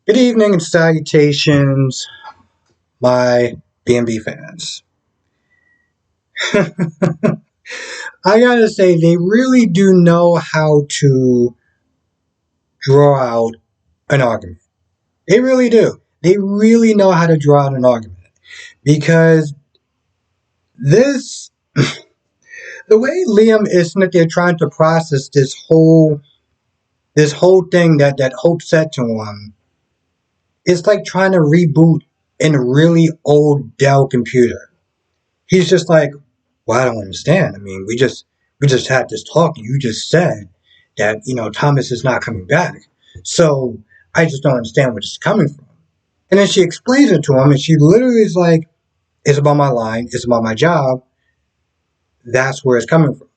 Good evening and salutations, my B&B fans. I gotta say, they really do know how to draw out an argument. They really do. They really know how to draw out an argument. Because this, the way Liam is that they're trying to process this whole thing that Hope said to him, it's like trying to reboot in a really old Dell computer. He's just like, well, I don't understand. I mean, we just had this talk, and you just said that Thomas is not coming back. So I just don't understand where this is coming from. And then she explains it to him, and she literally is like, "It's about my line. It's about my job. That's where it's coming from."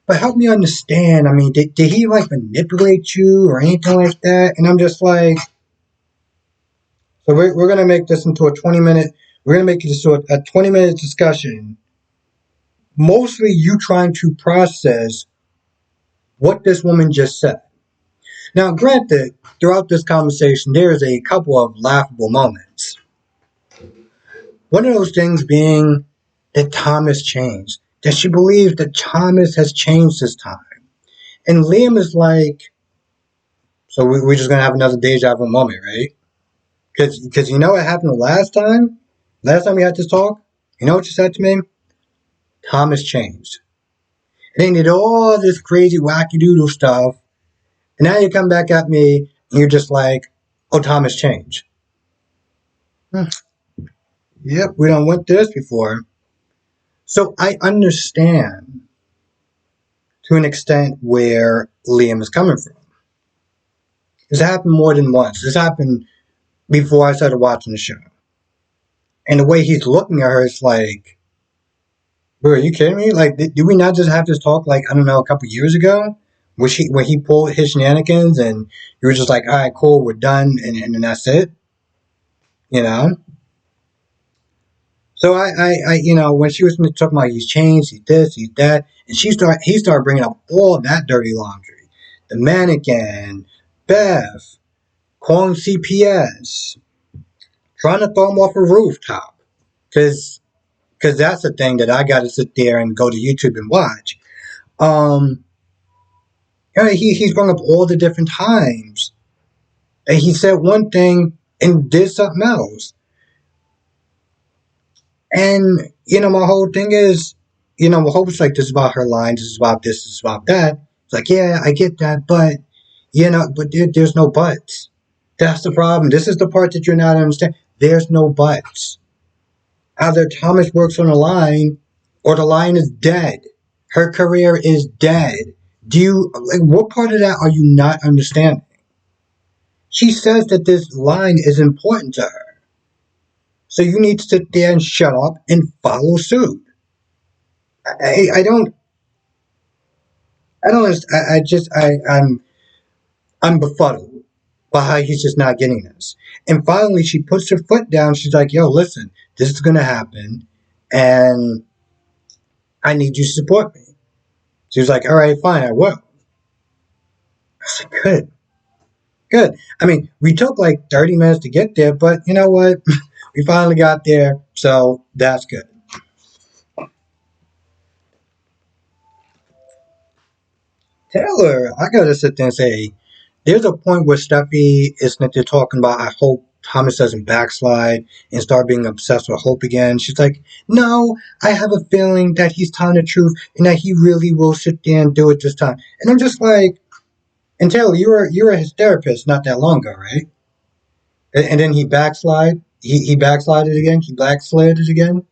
But help me understand. I mean, did he like manipulate you or anything like that? And I'm just like, so we're gonna make this into a 20-minute. We're gonna make this into a 20-minute discussion. Mostly you trying to process what this woman just said. Now, granted, throughout this conversation, there is a couple of laughable moments. One of those things being that Thomas changed, that she believes that Thomas has changed this time. And Liam is like, so we're just going to have another deja vu moment, right? Because you know what happened last time? Last time we had this talk? You know what you said to me? Thomas changed. And then did all this crazy wacky doodle stuff. And now you come back at me and you're just like, oh, Thomas changed. Yep, we done went through this before. So I understand to an extent where Liam is coming from. This happened more than once. This happened before I started watching the show. And the way he's looking at her is like, bro, are you kidding me? Like, did we not just have this talk like, I don't know, a couple years ago? When he pulled his shenanigans and you were just like, all right, cool, we're done, and that's it? You know? So when she was talking about he's changed, he's this, he's that, and he started bringing up all that dirty laundry, the mannequin, Beth, calling CPS, trying to throw him off a rooftop, because that's the thing that I got to sit there and go to YouTube and watch. He's brought up all the different times that he said one thing and did something else. And, my whole thing is, my hope is like, this is about her line, this is about this is about that. It's like, yeah, I get that, but, there's no buts. That's the problem. This is the part that you're not understanding. There's no buts. Either Thomas works on the line, or the line is dead. Her career is dead. What part of that are you not understanding? She says that this line is important to her. So you need to sit there and shut up and follow suit. I don't. I'm befuddled by how he's just not getting this. And finally, she puts her foot down. She's like, "Yo, listen, this is gonna happen, and I need you to support me." She was like, "All right, fine, I will." I said, good. I mean, we took like 30 minutes to get there, but you know what? We finally got there, so that's good. Taylor, I gotta sit there and say, there's a point where Steffi is that they're talking about, I hope Thomas doesn't backslide and start being obsessed with Hope again. She's like, no, I have a feeling that he's telling the truth and that he really will sit there and do it this time. And I'm just like, and Taylor, you were his therapist not that long ago, right? And then he backslid. He backslided again. He backslided again.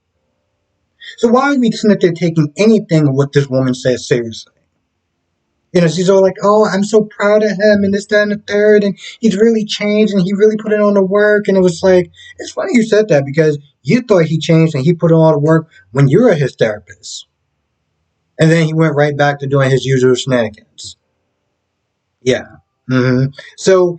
So why are we sitting there taking anything of what this woman says seriously? She's all like, oh, I'm so proud of him and this, that, and the third, and he's really changed and he really put in all the work. And it was like, it's funny you said that because you thought he changed and he put in all the work when you were his therapist. And then he went right back to doing his usual shenanigans. Yeah. So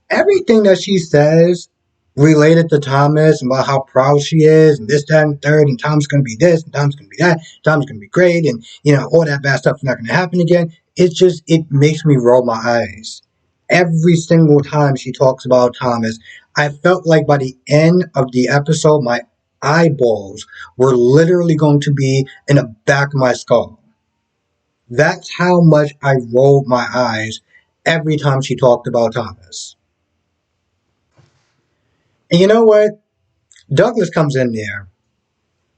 everything that she says related to Thomas and about how proud she is and this, that, and the third, and Tom's going to be this, and Tom's going to be that, Tom's going to be great, and, all that bad stuff is not going to happen again. It makes me roll my eyes. Every single time she talks about Thomas, I felt like by the end of the episode, my eyeballs were literally going to be in the back of my skull. That's how much I rolled my eyes every time she talked about Thomas. And you know what? Douglas comes in there.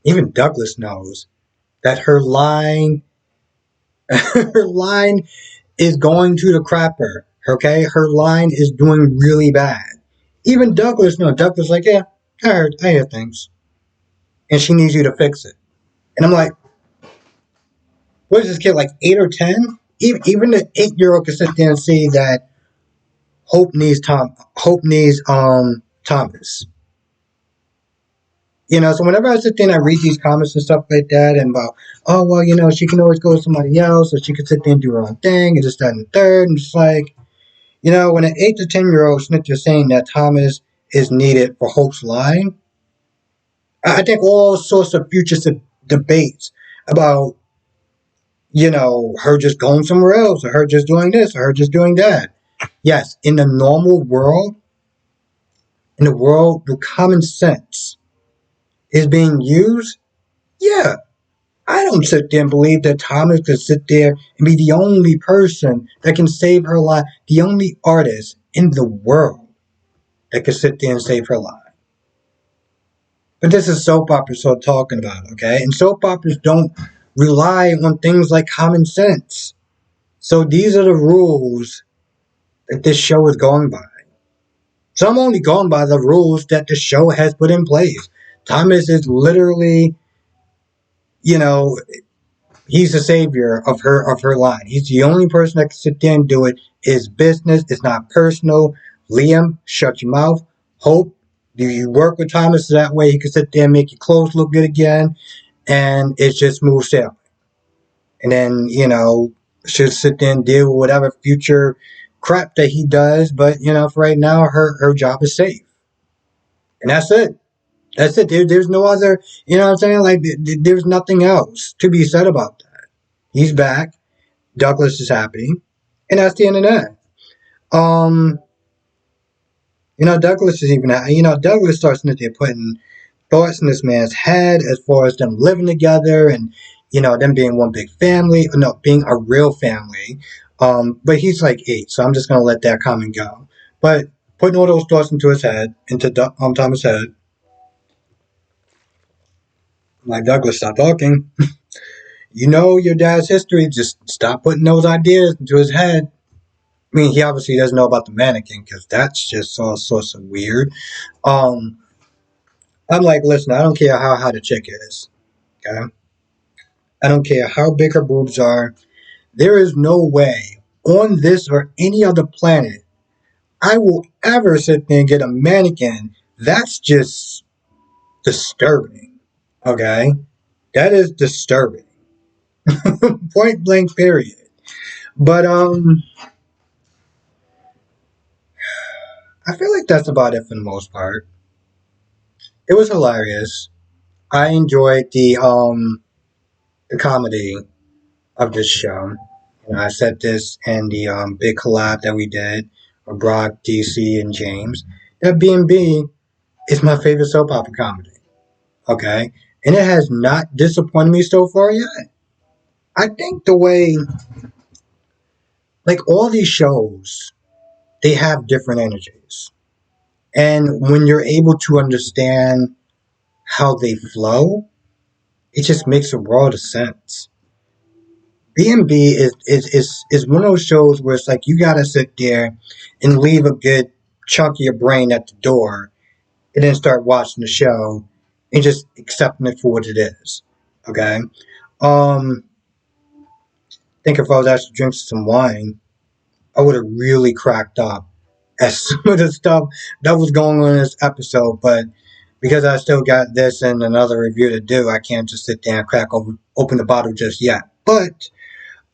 Even Douglas knows that her line, her line is going to the crapper. Okay, her line is doing really bad. Even Douglas knows. Douglas like, yeah, I heard things, and she needs you to fix it. And I'm like, what is this kid like 8 or 10? Even the 8-year-old can sit there and see that Hope needs Thomas. So whenever I sit there and I read these comments and stuff like that, and about, oh well, she can always go with somebody else, or she can sit there and do her own thing, and just that and the third, and just like, when an 8 to 10-year-old snitch is saying that Thomas is needed for Hope's line, I think all sorts of future debates about, her just going somewhere else, or her just doing this, or her just doing that. Yes, in the normal world, in the world where common sense is being used, yeah, I don't sit there and believe that Thomas could sit there and be the only person that can save her life, the only artist in the world that could sit there and save her life. But this is soap opera so talking about, okay? And soap operas don't rely on things like common sense. So these are the rules that this show is going by. So I'm only going by the rules that the show has put in place. Thomas is literally, you know, he's the savior of her line. He's the only person that can sit there and do it. It's business. It's not personal. Liam, shut your mouth. Hope, do you work with Thomas that way he can sit there and make your clothes look good again, and it's just smooth sailing. And then she'll sit there and deal with whatever future crap that he does. But for right now, her job is safe, and that's it. That's it. There's no other. You know what I'm saying? Like there's nothing else to be said about that. He's back. Douglas is happy, and that's the end of that. Um, Douglas is even. Douglas starts putting thoughts in this man's head as far as them living together and them being one big family. No, being a real family. But he's like 8, so I'm just gonna let that come and go. But putting all those thoughts into his head, into Thomas' head, like Douglas, stop talking. You know your dad's history. Just stop putting those ideas into his head. I mean, he obviously doesn't know about the mannequin because that's just all sorts of weird. Um, I'm like, listen, I don't care how hot a chick is. Okay, I don't care how big her boobs are. There is no way on this or any other planet I will ever sit there and get a mannequin. That's just disturbing. Okay, that is disturbing. Point blank. Period. But I feel like that's about it for the most part. It was hilarious. I enjoyed the comedy of this show. I said this in the big collab that we did with Brock, DC, and James. That B&B is my favorite soap opera comedy. Okay, and it has not disappointed me so far yet. I think the way, like all these shows, they have different energies, and when you're able to understand how they flow, it just makes a world of sense. B&B is one of those shows where it's like you gotta sit there and leave a good chunk of your brain at the door and then start watching the show and just accepting it for what it is. Okay? I think if I was actually drinking some wine, I would have really cracked up at some of the stuff that was going on in this episode, but because I still got this and another review to do, I can't just sit there and open the bottle just yet. But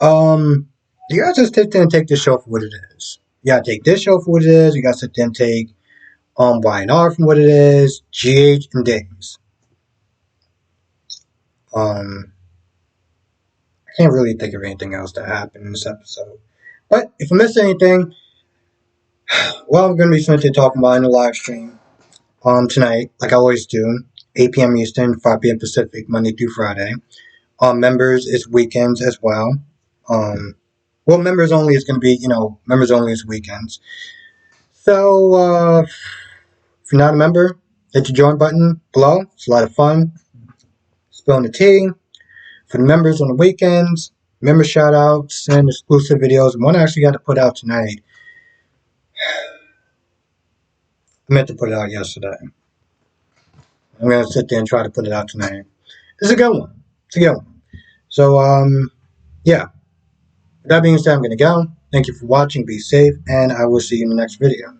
Um, you gotta just sit there and take this show for what it is. You gotta take this show for what it is. You gotta sit there and take Y&R from what it is. GH and Days. Um, I can't really think of anything else that happened in this episode. But if I missed anything, Well, I'm going to be simply talking about in the live stream tonight, like I always do, 8 p.m. Eastern, 5 p.m. Pacific, Monday through Friday. Members is weekends as well. Um, well, members only is going to be, members only is weekends. So, if you're not a member, hit the join button below. It's a lot of fun. Spilling the tea. For the members on the weekends, member shout outs and exclusive videos. And one I actually got to put out tonight. I meant to put it out yesterday. I'm going to sit there and try to put it out tonight. It's a good one. It's a good one. So, yeah. With that being said, I'm going to go. Thank you for watching. Be safe. And I will see you in the next video.